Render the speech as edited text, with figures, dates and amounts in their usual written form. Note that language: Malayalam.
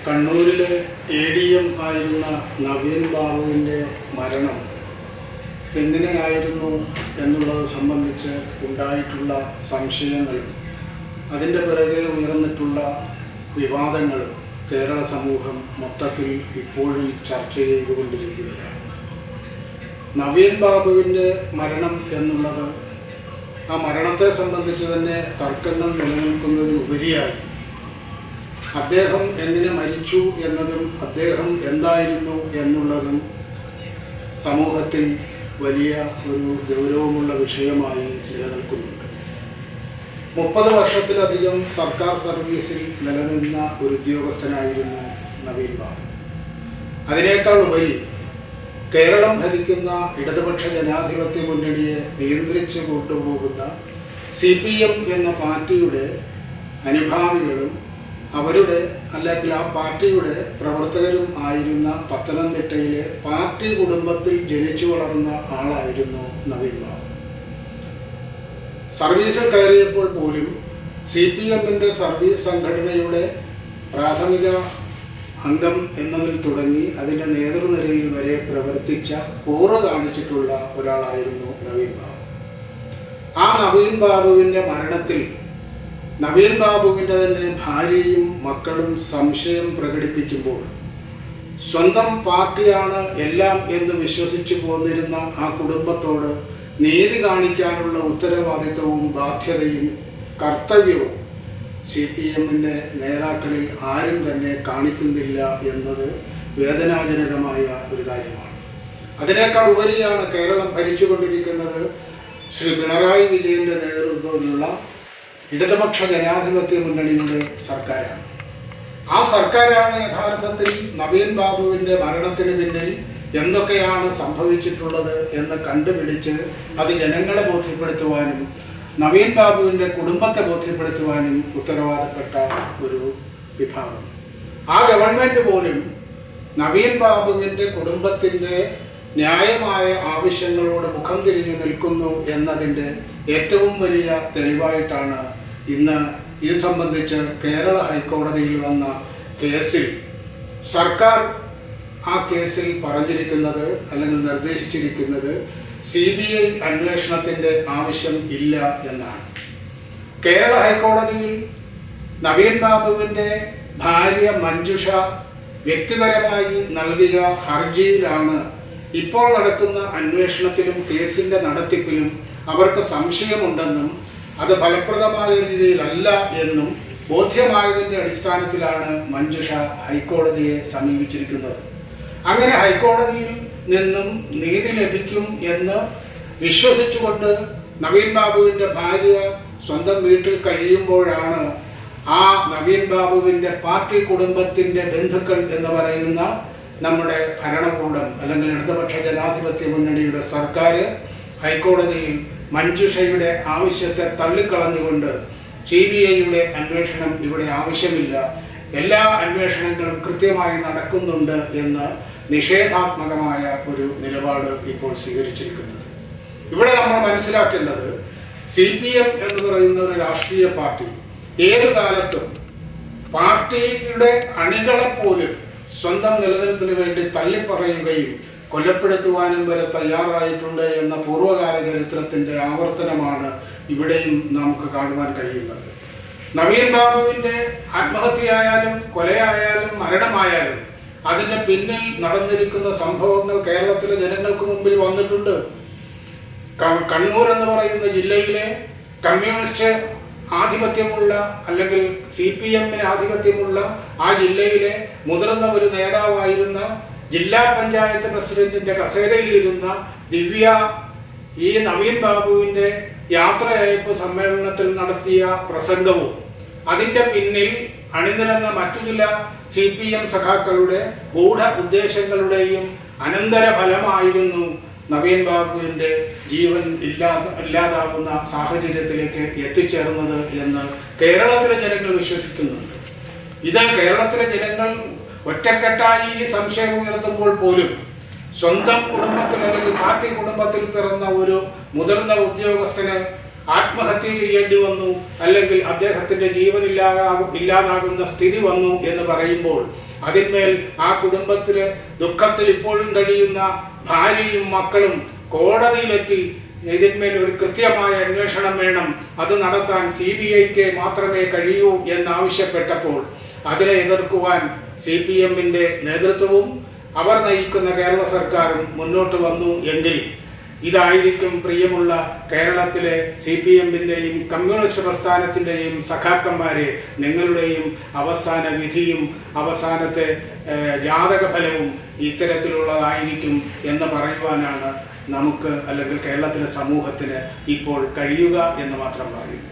കണ്ണൂരിലെ ADM ആയിരുന്ന നവീൻ ബാബുവിൻ്റെ മരണം എങ്ങനെയായിരുന്നു എന്നുള്ളത് സംബന്ധിച്ച് ഉണ്ടായിട്ടുള്ള സംശയങ്ങളും അതിൻ്റെ പിറകെ ഉയർന്നിട്ടുള്ള വിവാദങ്ങളും കേരള സമൂഹം മൊത്തത്തിൽ ഇപ്പോഴും ചർച്ച ചെയ്തുകൊണ്ടിരിക്കുകയാണ്. നവീൻ ബാബുവിൻ്റെ മരണം എന്നുള്ളത് ആ മരണത്തെ സംബന്ധിച്ച് തന്നെ തർക്കങ്ങൾ നിലനിൽക്കുന്നതിനുപരിയായി അദ്ദേഹം എങ്ങനെ മരിച്ചു എന്നതും അദ്ദേഹം എന്തായിരുന്നു എന്നുള്ളതും സമൂഹത്തിൽ വലിയ ഒരു ഗൗരവമുള്ള വിഷയമായി നിലനിൽക്കുന്നുണ്ട്. 30 വർഷത്തിലധികം സർക്കാർ സർവീസിൽ നിലനിന്ന ഒരു ഉദ്യോഗസ്ഥനായിരുന്നു നവീൻ ബാബു. അതിനേക്കാൾ ഉപരി കേരളം ഭരിക്കുന്ന ഇടതുപക്ഷ ജനാധിപത്യ മുന്നണിയെ നിയന്ത്രിച്ച് കൊണ്ടുപോകുന്ന CPM എന്ന പാർട്ടിയുടെ അനുഭാവികളും അവരുടെ അല്ലെങ്കിൽ ആ പാർട്ടിയുടെ പ്രവർത്തകരും ആയിരുന്ന പത്തനംതിട്ടയിലെ പാർട്ടി കുടുംബത്തിൽ ജനിച്ചു വളർന്ന ആളായിരുന്നു നവീൻ ബാബു. സർവീസിൽ കയറിയപ്പോൾ പോലും CPMൻ്റെ സർവീസ് സംഘടനയുടെ പ്രാഥമിക അംഗം എന്നതിൽ തുടങ്ങി അതിൻ്റെ നേതൃനിരയിൽ വരെ പ്രവർത്തിച്ച കൂറ് കാണിച്ചിട്ടുള്ള ഒരാളായിരുന്നു നവീൻ ബാബു. ആ നവീൻ ബാബുവിൻ്റെ മരണത്തിൽ നവീൻ ബാബുവിൻ്റെ തന്നെ ഭാര്യയും മക്കളും സംശയം പ്രകടിപ്പിക്കുമ്പോൾ സ്വന്തം പാർട്ടിയാണ് എല്ലാം എന്ന് വിശ്വസിച്ചു പോന്നിരുന്ന ആ കുടുംബത്തോട് നീതി കാണിക്കാനുള്ള ഉത്തരവാദിത്വവും ബാധ്യതയും കർത്തവ്യവും CPMൻ്റെ നേതാക്കളിൽ ആരും തന്നെ കാണിക്കുന്നില്ല എന്നത് വേദനാജനകമായ ഒരു കാര്യമാണ്. അതിനേക്കാൾ ഉപരിയാണ് കേരളം ഭരിച്ചുകൊണ്ടിരിക്കുന്നത് ശ്രീ പിണറായി വിജയൻ്റെ നേതൃത്വത്തിലുള്ള ഇടതുപക്ഷ ജനാധിപത്യ മുന്നണിയുടെ സർക്കാരാണ്. ആ സർക്കാരാണ് യഥാർത്ഥത്തിൽ നവീൻ ബാബുവിൻ്റെ മരണത്തിന് പിന്നിൽ എന്തൊക്കെയാണ് സംഭവിച്ചിട്ടുള്ളത് എന്ന് കണ്ടുപിടിച്ച് അത് ജനങ്ങളെ ബോധ്യപ്പെടുത്തുവാനും നവീൻ ബാബുവിൻ്റെ കുടുംബത്തെ ബോധ്യപ്പെടുത്തുവാനും ഉത്തരവാദപ്പെട്ട ഒരു വിഭാഗം. ആ ഗവൺമെൻറ് പോലും നവീൻ ബാബുവിൻ്റെ കുടുംബത്തിൻ്റെ ന്യായമായ ആവശ്യങ്ങളോട് മുഖം തിരിഞ്ഞു നിൽക്കുന്നു എന്നതിൻ്റെ ഏറ്റവും വലിയ തെളിവായിട്ടാണ് ഇന്ന് ഇത് സംബന്ധിച്ച് കേരള ഹൈക്കോടതിയിൽ വന്ന കേസിൽ സർക്കാർ ആ കേസിൽ പറഞ്ഞിരിക്കുന്നത് അല്ലെങ്കിൽ നിർദ്ദേശിച്ചിരിക്കുന്നത് CBI അന്വേഷണത്തിൻ്റെ ആവശ്യം ഇല്ല എന്നാണ്. കേരള ഹൈക്കോടതിയിൽ നവീൻ ബാബുവിൻ്റെ ഭാര്യ മഞ്ജുഷ വ്യക്തിപരമായി നൽകിയ ഹർജിയിലാണ് ഇപ്പോൾ നടക്കുന്ന അന്വേഷണത്തിലും കേസിൻ്റെ നടത്തിപ്പിലും അവർക്ക് സംശയമുണ്ടെന്നും അത് ഫലപ്രദമായ രീതിയിലല്ല എന്നും ബോധ്യമായതിൻ്റെ അടിസ്ഥാനത്തിലാണ് മഞ്ജുഷ ഹൈക്കോടതിയെ സമീപിച്ചിരിക്കുന്നത്. അങ്ങനെ ഹൈക്കോടതിയിൽ നിന്നും നീതി ലഭിക്കും എന്ന് വിശ്വസിച്ചുകൊണ്ട് നവീൻ ബാബുവിൻ്റെ ഭാര്യ സ്വന്തം വീട്ടിൽ കഴിയുമ്പോഴാണ് ആ നവീൻ ബാബുവിൻ്റെ പാർട്ടി കുടുംബത്തിൻ്റെ ബന്ധുക്കൾ എന്ന് പറയുന്ന നമ്മുടെ ഭരണകൂടം അല്ലെങ്കിൽ ഇടതുപക്ഷ ജനാധിപത്യ മുന്നണിയുടെ സർക്കാർ ഹൈക്കോടതിയിൽ മഞ്ജുഷയുടെ ആവശ്യത്തെ തള്ളിക്കളഞ്ഞുകൊണ്ട് CBIയുടെ അന്വേഷണം ഇവിടെ ആവശ്യമില്ല, എല്ലാ അന്വേഷണങ്ങളും കൃത്യമായി നടക്കുന്നുണ്ട് എന്ന് നിഷേധാത്മകമായ ഒരു നിലപാട് ഇപ്പോൾ സ്വീകരിച്ചിരിക്കുന്നത്. ഇവിടെ നമ്മൾ മനസ്സിലാക്കേണ്ടത് CPM എന്ന് പറയുന്ന ഒരു രാഷ്ട്രീയ പാർട്ടി ഏതു കാലത്തും പാർട്ടിയുടെ അണികളെപ്പോലും സ്വന്തം നിലനിൽപ്പിന് വേണ്ടി തള്ളിപ്പറയുകയും കൊലപ്പെടുത്തുവാനും വരെ തയ്യാറായിട്ടുണ്ട് എന്ന പൂർവ്വകാല ചരിത്രത്തിൻ്റെ ആവർത്തനമാണ് ഇവിടെയും നമുക്ക് കാണുവാൻ കഴിയുന്നത്. നവീൻ ബാബുവിൻ്റെ ആത്മഹത്യയായാലും കൊലയായാലും മരണമായാലും അതിൻ്റെ പിന്നിൽ നടന്നിരിക്കുന്ന സംഭവങ്ങൾ കേരളത്തിലെ ജനങ്ങൾക്ക് മുമ്പിൽ വന്നിട്ടുണ്ട്. കണ്ണൂർ എന്ന് പറയുന്ന ജില്ലയിലെ കമ്മ്യൂണിസ്റ്റ് ആധിപത്യമുള്ള അല്ലെങ്കിൽ CPMന് ആധിപത്യമുള്ള ആ ജില്ലയിലെ മുതിർന്ന ഒരു നേതാവായിരുന്ന ജില്ലാ പഞ്ചായത്ത് പ്രസിഡന്റിൻ്റെ കസേരയിലിരുന്ന ദിവ്യ ഈ നവീൻ ബാബുവിൻ്റെ യാത്രയയപ്പ് സമ്മേളനത്തിൽ നടത്തിയ പ്രസംഗവും അതിൻ്റെ പിന്നിൽ അണിനിരന്ന മറ്റു ചില CPM സഖാക്കളുടെ ഗൂഢ ഉദ്ദേശങ്ങളുടെയും അനന്തരഫലമായിരുന്നു നവീൻ ബാബുവിൻ്റെ ജീവൻ ഇല്ലാതാകുന്ന സാഹചര്യത്തിലേക്ക് എത്തിച്ചേർന്നത് എന്ന് കേരളത്തിലെ ജനങ്ങൾ വിശ്വസിക്കുന്നുണ്ട്. ഇത് കേരളത്തിലെ ജനങ്ങൾ ഒറ്റക്കെട്ടായി സംശയം ഉയർത്തുമ്പോൾ പോലും സ്വന്തം കുടുംബത്തിൽ അല്ലെങ്കിൽ പാർട്ടി കുടുംബത്തിൽ പിറന്ന ഒരു മുതിർന്ന ഉദ്യോഗസ്ഥന് ആത്മഹത്യ ചെയ്യേണ്ടി വന്നു, അല്ലെങ്കിൽ അദ്ദേഹത്തിൻ്റെ ജീവൻ ഇല്ലാതാകുന്ന സ്ഥിതി വന്നു എന്ന് പറയുമ്പോൾ അതിന്മേൽ ആ കുടുംബത്തിലെ ദുഃഖത്തിൽ ഇപ്പോഴും കഴിയുന്ന ഭാര്യയും മക്കളും കോടതിയിലെത്തി ഇതിന്മേൽ ഒരു കൃത്യമായ അന്വേഷണം വേണം, അത് നടത്താൻ CBIക്ക് മാത്രമേ കഴിയൂ എന്നാവശ്യപ്പെട്ടപ്പോൾ അതിനെ എതിർക്കുവാൻ CPMൻ്റെ നേതൃത്വവും അവർ നയിക്കുന്ന കേരള സർക്കാരും മുന്നോട്ട് വന്നു എങ്കിൽ ഇതായിരിക്കും പ്രിയമുള്ള കേരളത്തിലെ CPMൻ്റെയും കമ്മ്യൂണിസ്റ്റ് പ്രസ്ഥാനത്തിൻ്റെയും സഖാക്കന്മാരെ നിങ്ങളുടെയും അവസാന വിധിയും അവസാനത്തെ ജാതക ഫലവും ഇത്തരത്തിലുള്ളതായിരിക്കും എന്ന് പറയുവാനാണ് നമുക്ക്, അല്ലെങ്കിൽ കേരളത്തിലെ സമൂഹത്തിന് ഇപ്പോൾ കഴിയുക എന്ന് മാത്രം പറയുന്നു.